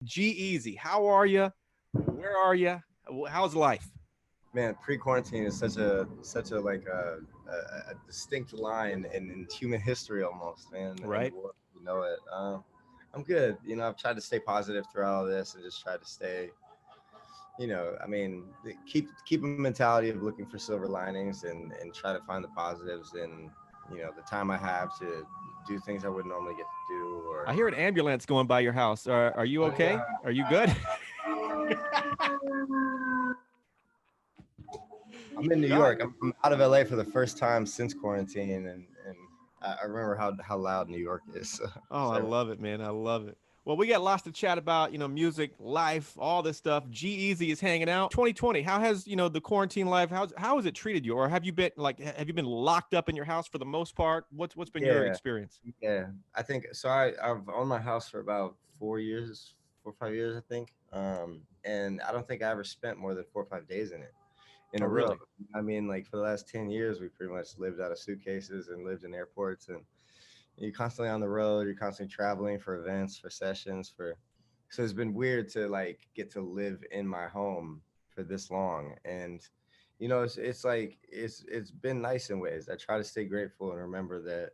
G-Eazy, how are you? Where are you? How's life? Man, pre-quarantine is such a like a distinct line in human history almost, man, and the Right? world, it. I'm good. I've tried to stay positive throughout all this and just tried to stay, keep a mentality of looking for silver linings and try to find the positives in, the time I have to do things I wouldn't normally get to do or. I hear an ambulance going by your house. Are you Oh okay? Are you good? I'm in New God. York. I'm out of LA for the first time since quarantine, and I remember how loud New York is. Oh, I So love it, man. I love it. Well, we got lots to chat about, music, life, all this stuff. G-Eazy is hanging out. 2020, how has, the quarantine life, how has it treated you? Or have you been have you been locked up in your house for the most part? What's been your yeah, experience? yeah. I think so. I've owned my house for about 4 years, 4 or 5 years, I think. And I don't think I ever spent more than 4 or 5 days in it in Oh, a row. really? I mean, like for the last 10 years, we pretty much lived out of suitcases and lived in airports, and you're constantly on the road. You're constantly traveling for events, for sessions, for. So it's been weird to like get to live in my home for this long, and it's like it's been nice in ways. I try to stay grateful and remember that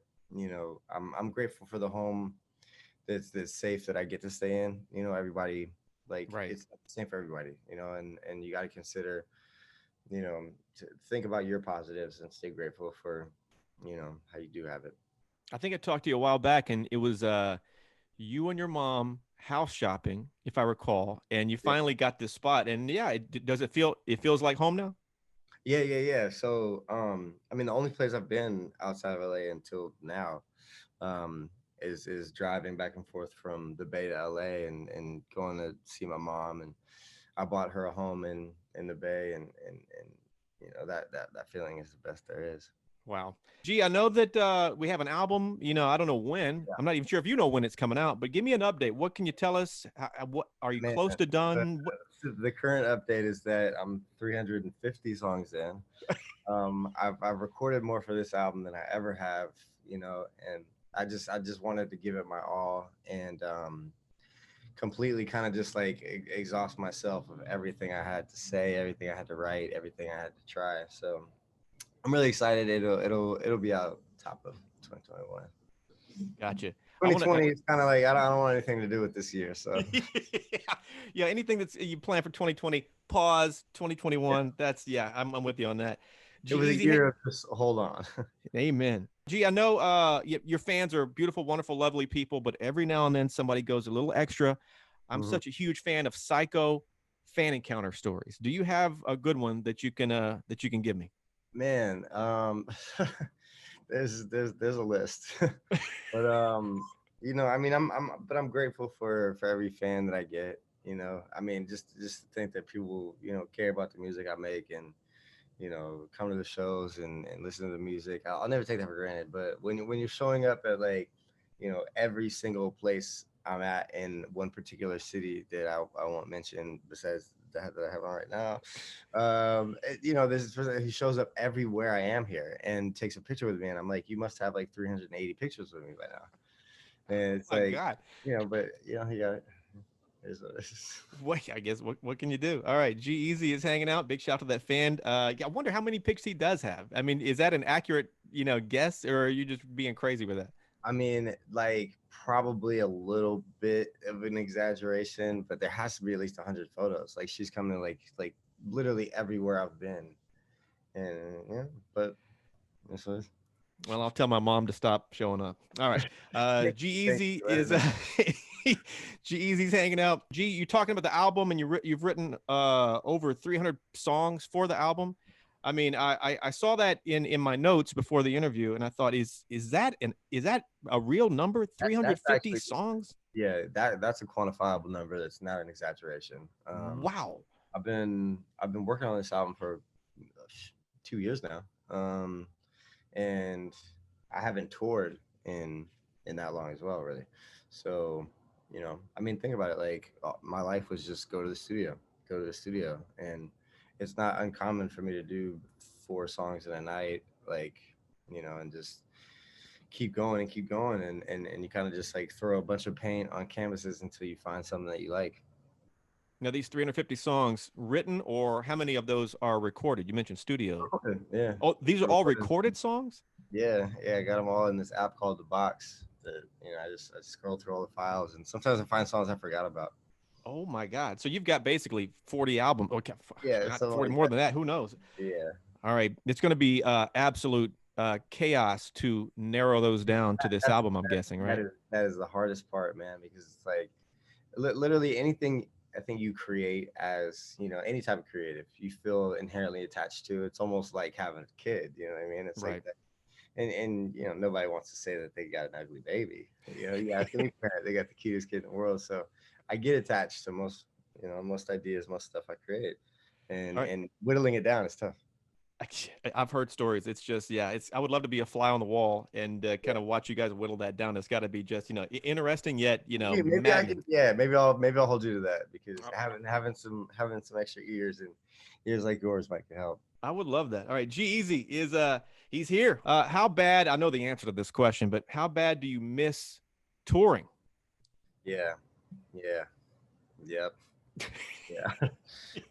I'm grateful for the home that's safe that I get to stay in. Everybody, like, Right. it's not the same for everybody. And you got to consider, to think about your positives and stay grateful for how you do have it. I think I talked to you a while back, and it was you and your mom house shopping, if I recall, and you Yeah. finally got this spot. And yeah, does it feels like home now? Yeah. So, I mean, the only place I've been outside of LA until now, is driving back and forth from the Bay to LA and going to see my mom. And I bought her a home in the Bay, and that feeling is the best there is. Wow. Gee, I know that we have an album. I don't know when. I'm not even sure if you know when it's coming out, but give me an update. What can you tell us? What are you Man, close to the, done? the current update is that I'm 350 songs in. I've recorded more for this album than I ever have, and I just wanted to give it my all and completely kind of just like exhaust myself of everything I had to say, everything I had to write, everything I had to try. So I'm really excited. It'll be out top of 2021. Gotcha. I want to. 2020 is kind of like I don't want anything to do with this year. So Yeah, anything that's you plan for 2020, pause. 2021. That's yeah. I'm with you on that. it G was a Easy. year of just hold on. Amen. Gee, I know your fans are beautiful, wonderful, lovely people, but every now and then somebody goes a little extra. I'm Mhm. such a huge fan of psycho fan encounter stories. Do you have a good one that you can give me? Man, there's a list, but I mean, I'm grateful for every fan that I get. I mean, just to think that people care about the music I make and come to the shows and listen to the music. I'll never take that for granted. But when you're showing up at like, every single place I'm at in one particular city that I won't mention besides that I have on right now, there's this person who shows up everywhere I am here and takes a picture with me, and I'm like, you must have like 380 pictures with me by now. And Oh it's my like, God. but he got it. Here's what it is. What I guess what can you do? All right, G Easy is hanging out. Big shout out to that fan. Yeah, I wonder how many picks he does have. I mean, is that an accurate, guess, or are you just being crazy with that? I mean, like probably a little bit of an exaggeration, but there has to be at least 100 photos. Like she's coming like literally everywhere I've been, and yeah. But this was Well, I'll tell my mom to stop showing up. All right. G thank Easy you. is G Easy's hanging out. G, you're talking about the album, and you've written over 300 songs for the album. I mean, I saw that in my notes before the interview, and I thought, is that a real number? That's 350 actually songs? that's a quantifiable number. That's not an exaggeration. Wow. I've been working on this album for 2 years now, and I haven't toured in that long as well, really. So, I mean, think about it. Like my life was just go to the studio, and it's not uncommon for me to do 4 songs in a night, like and just keep going and keep going, and you kind of just like throw a bunch of paint on canvases until you find something that you like. Now, these 350 songs written, or how many of those are recorded? You mentioned studio. Yeah. Oh, these are all recorded songs? Yeah, I got them all in this app called The Box. That I just scroll through all the files, and sometimes I find songs I forgot about. Oh my God. So you've got basically 40 albums. Okay, Yeah, not so 40, more than that. Who knows? yeah, All right. It's going to be absolute chaos to narrow those down to this that's album, I'm guessing, right? that is the hardest part, man, because it's like literally anything I think you create as any type of creative, you feel inherently attached to. It's almost like having a kid. You know what I mean? It's like Right. that. And nobody wants to say that they got an ugly baby. You ask any parent, they got the cutest kid in the world. So I get attached to most ideas, most stuff I create, and All right. and whittling it down is tough. I've heard stories. It's just, yeah, I would love to be a fly on the wall and kind of watch you guys whittle that down. It's got to be just, interesting yet, Maybe I maddening. could, yeah, maybe I'll hold you to that because having some extra ears like yours might help. I would love that. All right, G-Eazy is he's here. How bad? I know the answer to this question, but how bad do you miss touring? Yeah, yeah, yep, yeah.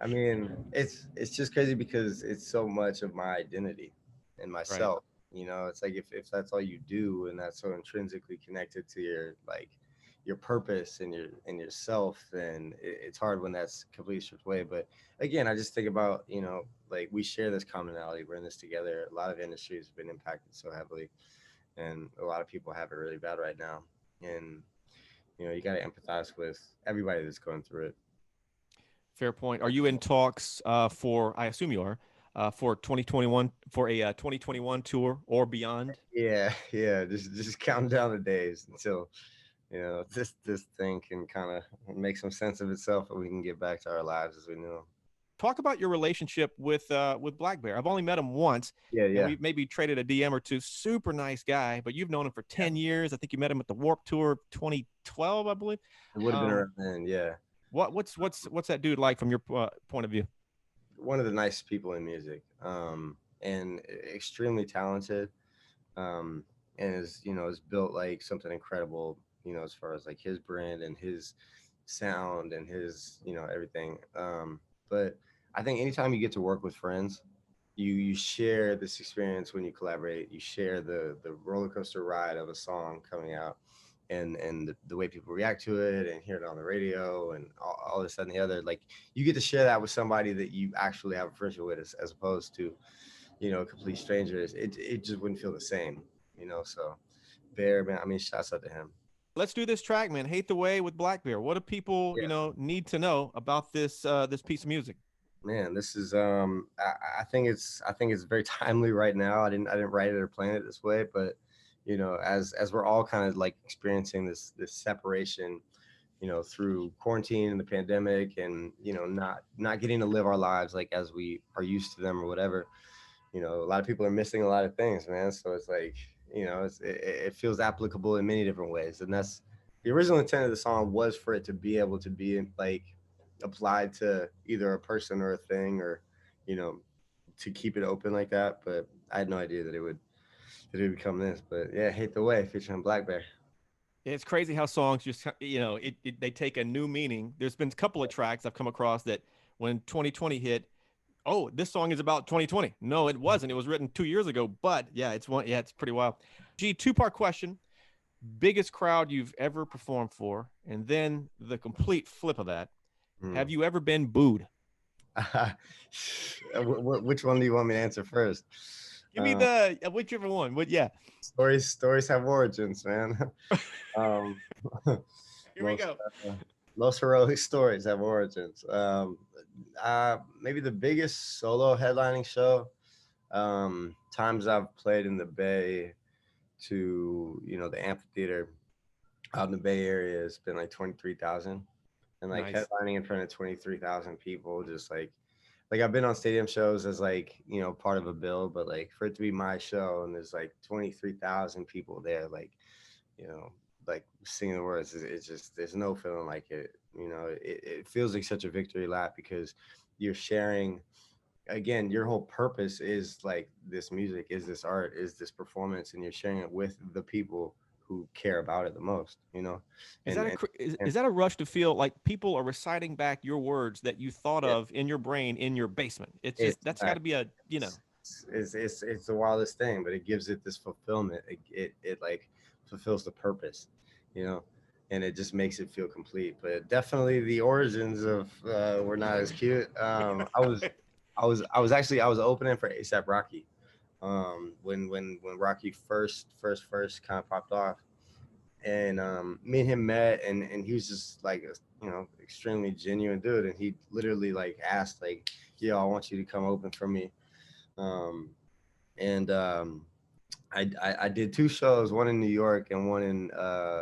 I mean, it's just crazy because it's so much of my identity and Right. myself. It's like if that's all you do and that's so intrinsically connected to your purpose and yourself, then it's hard when that's completely stripped away. But again, I just think about like we share this commonality. We're in this together. A lot of industries have been impacted so heavily, and a lot of people have it really bad right now. And you got to empathize with everybody that's going through it. Fair point. Are you in talks for? I assume you are for 2021 for a 2021 tour or beyond. Yeah, yeah. Just counting down the days until this thing can kind of make some sense of itself, and we can get back to our lives as we knew 'em. Talk about your relationship with blackbear. I've only met him once, Yeah, and yeah, we maybe traded a DM or two. Super nice guy, but you've known him for yeah. 10 years. I think you met him at the Warp Tour 2012, I believe. It would have been Um, around then. Yeah, what's that dude like from your point of view? one of the nicest people in music, and extremely talented, and is built like something incredible. As far as like his brand and his sound and his everything. But I think anytime you get to work with friends, you share this experience when you collaborate. You share the roller coaster ride of a song coming out, and the way people react to it and hear it on the radio and all this and the other. Like you get to share that with somebody that you actually have a friendship with, as opposed to complete strangers. It just wouldn't feel the same. So Bear, man, I mean, shouts out to him. Let's do this track, man. Hate the Way with blackbear. What do people Yeah, need to know about this piece of music? man, this is I think it's very timely right now. I didn't write it or plan it this way, but as we're all kind of like experiencing this separation, through quarantine and the pandemic, and not getting to live our lives like as we are used to them or whatever. A lot of people are missing a lot of things, man. So it's like it feels applicable in many different ways, and that's the original intent of the song, was for it to be able to be like applied to either a person or a thing, or you know to keep it open like that. But I had no idea that it would become this. But yeah, Hate the Way featuring Black Bear. It's crazy how songs just they take a new meaning. There's been a couple of tracks I've come across that when 2020 hit, oh, this song is about 2020. No, it wasn't. It was written 2 years ago. But yeah, it's one. Yeah, it's pretty wild. G, two-part question: biggest crowd you've ever performed for, and then the complete flip of that. Hmm. Have you ever been booed? Which one do you want me to answer first? Give me the whichever one. But yeah, Stories have origins, man. um, here we most go. most heroic stories have origins. Maybe the biggest solo headlining show. Times I've played in the Bay to the amphitheater out in the Bay Area has been like 23,000, and like Nice. headlining in front of 23,000 people, just like I've been on stadium shows as like part of a bill, but like for it to be my show and there's like 23,000 people there, like you know like singing the words, it's just there's no feeling like it. It feels like such a victory lap because you're sharing again, your whole purpose is like this music, is this art, is this performance, and you're sharing it with the people who care about it the most, you know. Is and that a and, and is that a rush to feel like people are reciting back your words that you thought yeah, of in your brain in your basement? It's just it's that's got not to be a you know. it's the wildest thing, but it gives it this fulfillment. It like fulfills the purpose, you know, and it just makes it feel complete. But definitely the origins of were not as cute. I was opening for ASAP Rocky, when Rocky first kind of popped off, and me and him met, and he was just like a, extremely genuine dude, and he literally like asked like, "Yo, I want you to come open for me." Um, and I did two shows, one in New York and one in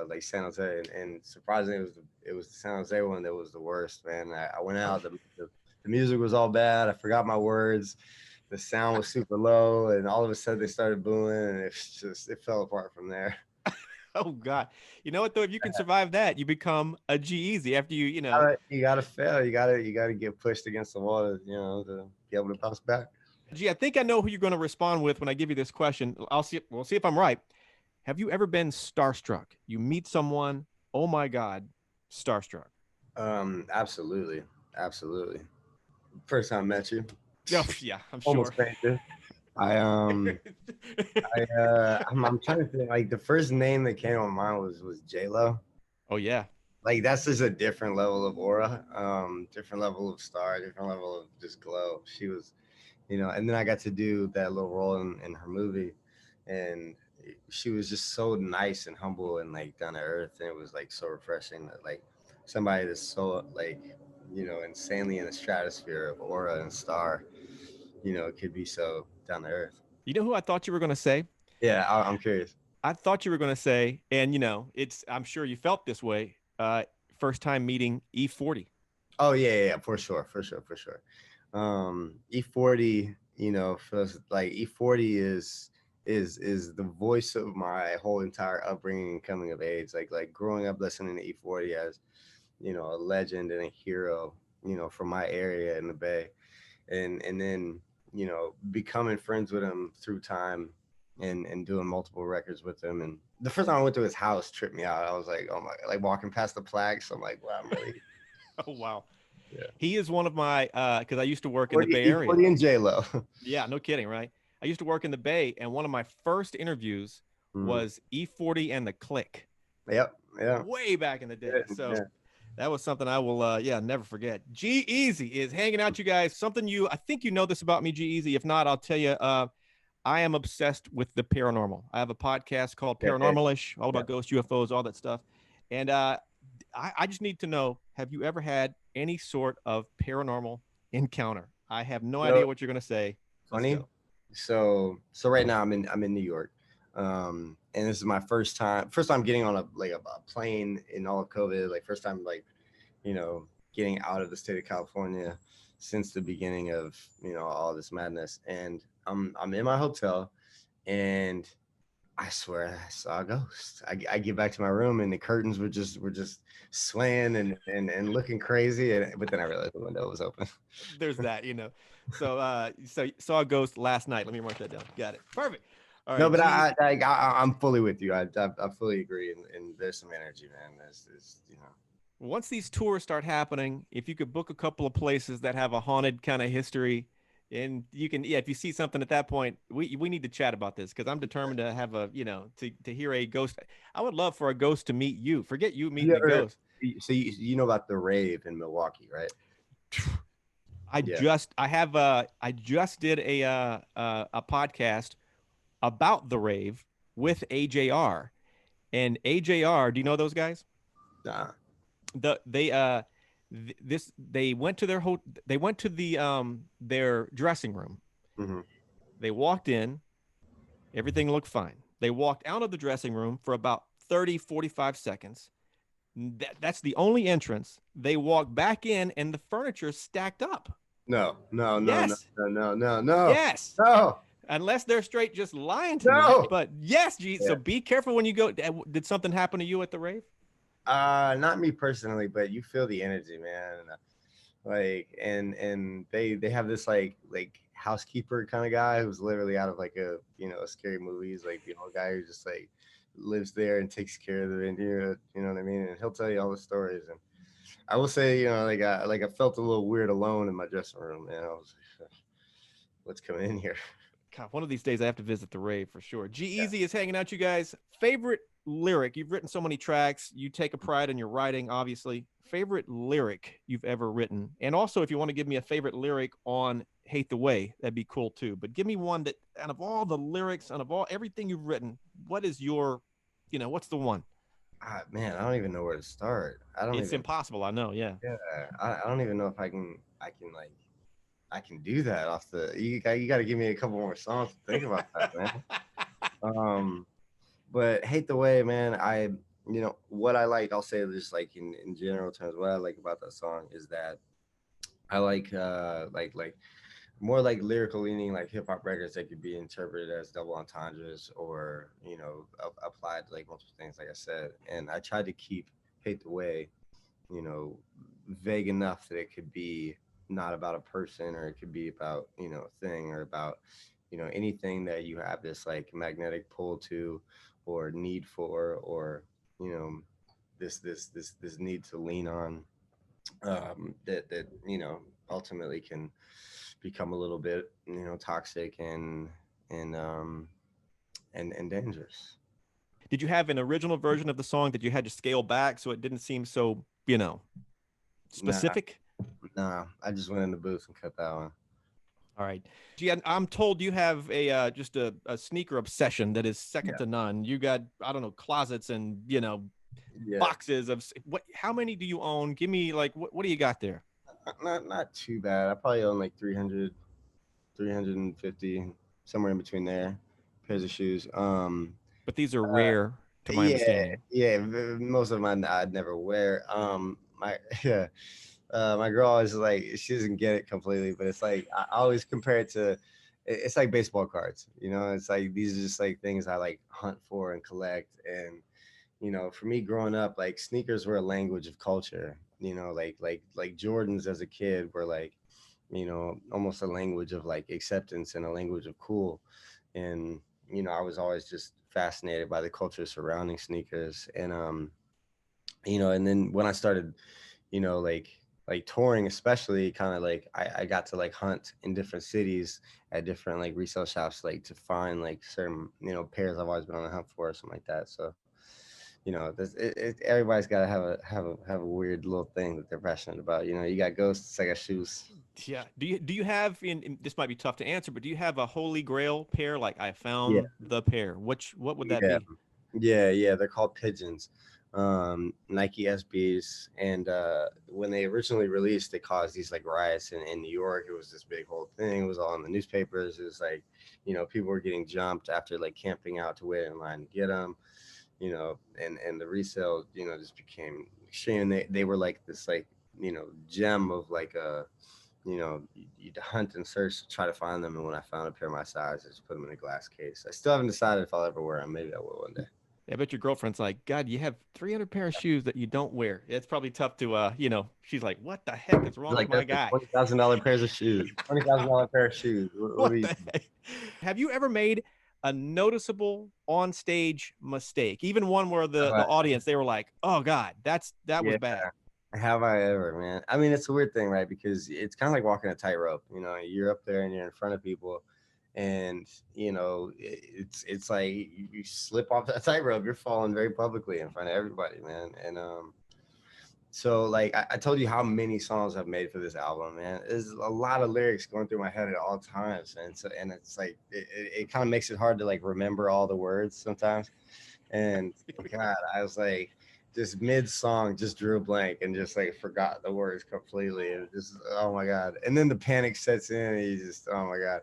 like San Jose, and surprisingly, it was the San Jose one that was the worst, man. I went Oh, out, the music was all bad. I forgot my words. The sound was super low, and all of a sudden they started booing, and it fell apart from there. oh God. You know what though? If you can survive that, you become a G Easy after you know. You gotta fail. You gotta get pushed against the wall, to be able to bounce back. Gee, I think I know who you're going to respond with when I give you this question. I'll see. We'll see if I'm right. Have you ever been starstruck? You meet someone, oh my God, starstruck. Absolutely, absolutely. First time I met you, Oh, yeah, I'm almost sure. fainted. I I'm trying to think. Like the first name that came to my mind was J Lo. Oh yeah. Like that's just a different level of aura, different level of star, different level of just glow. She was, and then I got to do that little role in her movie, and she was just so nice and humble and like down to earth, and it was like so refreshing that like somebody that's so like insanely in the stratosphere of aura and star, could be so down to earth. You know who I thought you were going to say? Yeah, I'm curious. I thought you were going to say, and it's. I'm sure you felt this way. First time meeting E40. Oh yeah, for sure, for sure, for sure. E40, feels like E40 is the voice of my whole entire upbringing and coming of age. Like growing up listening to E40 as, a legend and a hero, from my area in the Bay, and then becoming friends with him through time, and doing multiple records with him. And the first time I went to his house tripped me out. I was like, oh my, like walking past the plaques. I'm like, wow, I'm really, Oh wow. yeah. He is one of my because I used to work in the 40, Bay Area. E40 and J Lo. Yeah, no kidding, right? I used to work in the Bay, and one of my first interviews Mm. was E40 and the Click, Yep. Yeah. way back in the day. So Yeah. that was something I will, yeah, never forget. G Easy is hanging out, you guys. Something I think you know this about me, G Easy. If not, I'll tell you. I am obsessed with the paranormal. I have a podcast called Yeah. Yeah. Paranormalish, all Yeah. about ghosts, UFOs, all that stuff. And I just need to know: have you ever had any sort of paranormal encounter? I have no No, idea what you're gonna say. Let's funny. go. So right now I'm in New York. And this is my first time getting on a plane in all of COVID, like first time like, you know, getting out of the state of California since the beginning of, all this madness. And I'm in my hotel, and I swear I saw a ghost. I get back to my room, and the curtains were just swaying and looking crazy. But then I realized the window was open. There's that. So you saw a ghost last night. Let me mark that down. Got it. Perfect. All No, right, but G. I'm fully with you. I fully agree, and there's some energy, man. There's. Once these tours start happening, if you could book a couple of places that have a haunted kind of history, and you can, yeah, if you see something at that point, we need to chat about this because I'm determined to have to hear a ghost. I would love for a ghost to meet you. Forget you You meeting a ever? ghost. So you know about the rave in Milwaukee, right? Yeah. I just did a podcast about the rave with AJR, and AJR. Do you know those guys? Nah. They went to they went to their dressing room. Hmm. They walked in, everything looked fine. They walked out of the dressing room for about 30-45 seconds. That's the only entrance. They walked back in and the furniture stacked up. No. No. No. No. Yes. No. No. No. No. Yes. No. Unless they're straight just lying to me. No. But yes, G. Yeah. So be careful when you go. Did something happen to you at the rave? Not me personally, but you feel the energy, man. And they have this like housekeeper kind of guy who's literally out of like a a scary movie. He's like the old guy who just like lives there and takes care of the India, you know what I mean? And he'll tell you all the stories. And I will say, like I felt a little weird alone in my dressing room, man. I was like, what's coming in here? God, one of these days I have to visit the rave for sure. Yeah. G-Eazy is hanging out, you guys. Favorite lyric? You've written so many tracks. You take a pride in your writing, obviously. Favorite lyric you've ever written? And also, if you want to give me a favorite lyric on Hate the Way, that'd be cool too. But give me one that, out of all the lyrics, out of all everything you've written, what is your, what's the one? Man, I don't even know where to start. I don't It's even. impossible, I know. Yeah. Yeah, I don't even know if I can do that off the. You got to give me a couple more songs to think about that, man. Um, but hate the way, man. What I like. I'll say this like in general terms. What I like about that song is that I like more like lyrical leaning, like hip hop records that could be interpreted as double entendres or applied to like multiple things, like I said. And I tried to keep hate the way, you know, vague enough that it could be not about a person, or it could be about a thing, or about anything that you have this like magnetic pull to or need for, or you know this need to lean on, that ultimately can become a little bit toxic and um and dangerous. Did you have an original version of the song that you had to scale back so it didn't seem so, Nah, specific? nah, I just went in the booth and cut that one. All right. Gee, I'm told you have a just a sneaker obsession that is second Yeah, to none. You got, I don't know, closets and yeah. boxes of what? How many do you own? Give me like what do you got there? Not too bad. I probably own like 300, 350, somewhere in between there, pairs of shoes. But these are Uh, rare, to my yeah, understanding. yeah. Most of mine I'd never wear. My yeah, my girl is like, she doesn't get it completely, but it's like I always compare it to, it's like baseball cards. It's like these are just like things I like hunt for and collect. And for me growing up, like sneakers were a language of culture. Like Jordans as a kid were like, almost a language of like acceptance and a language of cool. And I was always just fascinated by the culture surrounding sneakers. And then when I started, like touring, especially, kind of like I got to like hunt in different cities at different like resale shops, like to find like certain pairs I've always been on the hunt for, or something like that. So everybody's got to have a weird little thing that they're passionate about. You got ghosts, I got shoes. Yeah. Do you have this might be tough to answer, but do you have a holy grail pair? Like I Yeah, found the pair. What would that yeah, be? yeah. They're called pigeons, Nike SBs. And when they originally released, they caused these like riots in New York. It was this big whole thing. It was all in the newspapers. It was like, people were getting jumped after like camping out to wait in line to get them. And the resale, just became extreme. They were like this like gem of like a you'd hunt and search to try to find them. And when I found a pair of my size, I just put them in a glass case. I still haven't decided if I'll ever wear them. Maybe I will one day. I bet your girlfriend's like, God, you have 300 pair of shoes that you don't wear. It's probably tough to, she's like, what the heck is It's wrong with like my that's for guy? $20,000 pairs of shoes. $20,000 pair of shoes. What What do you? the heck? Have you ever made a noticeable on stage mistake? Even one where Have the I, audience, they were like, oh God, that was yeah. bad. Have I ever, man? I mean, it's a weird thing, right? Because it's kind of like walking a tightrope. You're up there and you're in front of people, and it's like you slip off that tightrope. You're falling very publicly in front of everybody, man. And so like I told you how many songs I've made for this album, man. There's a lot of lyrics going through my head at all times, and it's like it kind of makes it hard to like remember all the words sometimes. And God, I was like, just mid song, just drew a blank and just like forgot the words completely. And just, oh my God. And then the panic sets in, and you just, oh my God,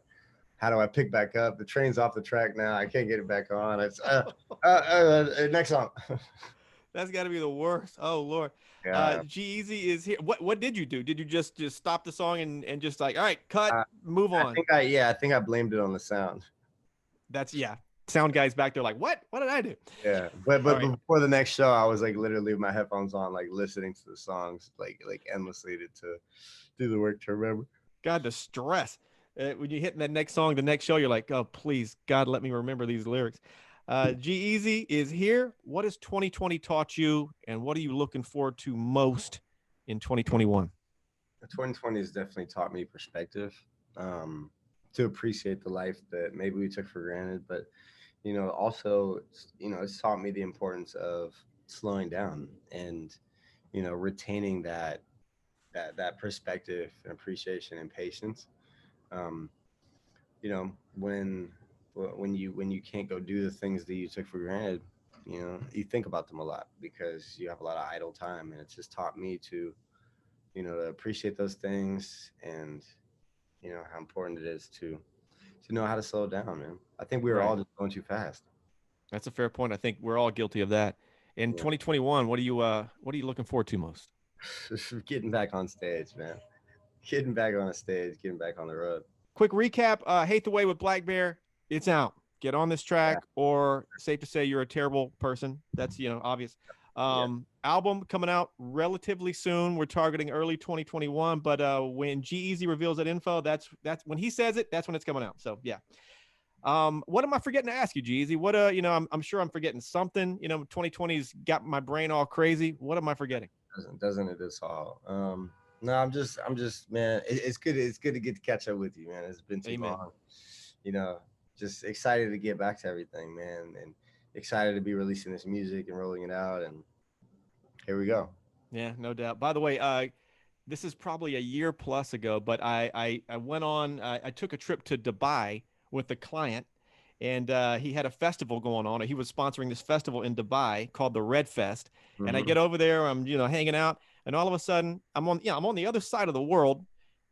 how do I pick back up? The train's off the track now. I can't get it back on. It's next song. That's got to be the worst. Oh Lord. Yeah. G-Eazy is here. What did you do? Did you just stop the song and just like, all right, cut, I, move I on? think I blamed it on the sound. That's yeah. sound guys back there like, what did I do? Yeah, but All right. before the next show, I was like literally with my headphones on, like listening to the songs like endlessly to do the work to remember. God, the stress. When you hit that next song, the next show, you're like, oh, please, God, let me remember these lyrics. G-Eazy is here. What has 2020 taught you, and what are you looking forward to most in 2021? 2020 has definitely taught me perspective, to appreciate the life that maybe we took for granted, but also, it's taught me the importance of slowing down and retaining that perspective and appreciation and patience. Um, when when you can't go do the things that you took for granted, you think about them a lot because you have a lot of idle time, and it's just taught me to to appreciate those things, and how important it is to know how to slow down, man. I think we were Right. all just going too fast. That's a fair point. I think we're all guilty of that. In Yeah. 2021, what are you looking forward to most? Getting back on stage, man. Getting back on a stage, getting back on the road. Quick recap. Hate the Way with blackbear. It's out. Get on this Yeah. track, or safe to say you're a terrible person. That's obvious. Yeah. Album coming out relatively soon. We're targeting early 2021, but when G-Eazy reveals that info, that's when he says it. That's when it's coming out. So yeah. What am I forgetting to ask you, G-Eazy? What I'm sure I'm forgetting something. 2020's got my brain all crazy. What am I forgetting? Doesn't it this all? No, I'm just man. It's good to get to catch up with you, man. It's been too Amen. long. You know, just excited to get back to everything, man, and excited to be releasing this music and rolling it out. And here we go. Yeah, no doubt. By the way, this is probably a year plus ago, but I went on. I took a trip to Dubai with a client, and he had a festival going on. He was sponsoring this festival in Dubai called the Red Fest. And I Hmm. get over there, I'm hanging out, and all of a sudden I'm on the other side of the world,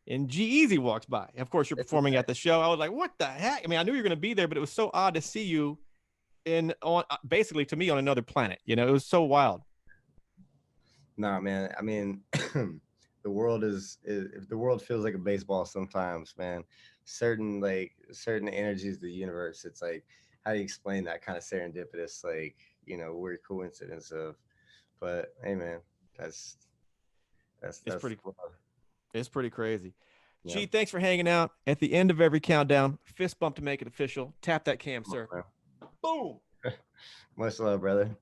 and G-Eazy walks by. Of course, you're performing at the show. I was like, what the heck? I mean, I knew you were going to be there, but it was so odd to see you on basically to me on another planet. It was so wild. Nah, man. I mean, the world if the world feels like a baseball sometimes, man. Certain energies of the universe. It's like, how do you explain that kind of serendipitous, like weird coincidence of? But hey, man, that's It's that's pretty It's pretty crazy. yeah. G, thanks for hanging out. At the end of every countdown, fist bump to make it official. Tap that cam, Come sir. on, Boom. man. Much love, brother.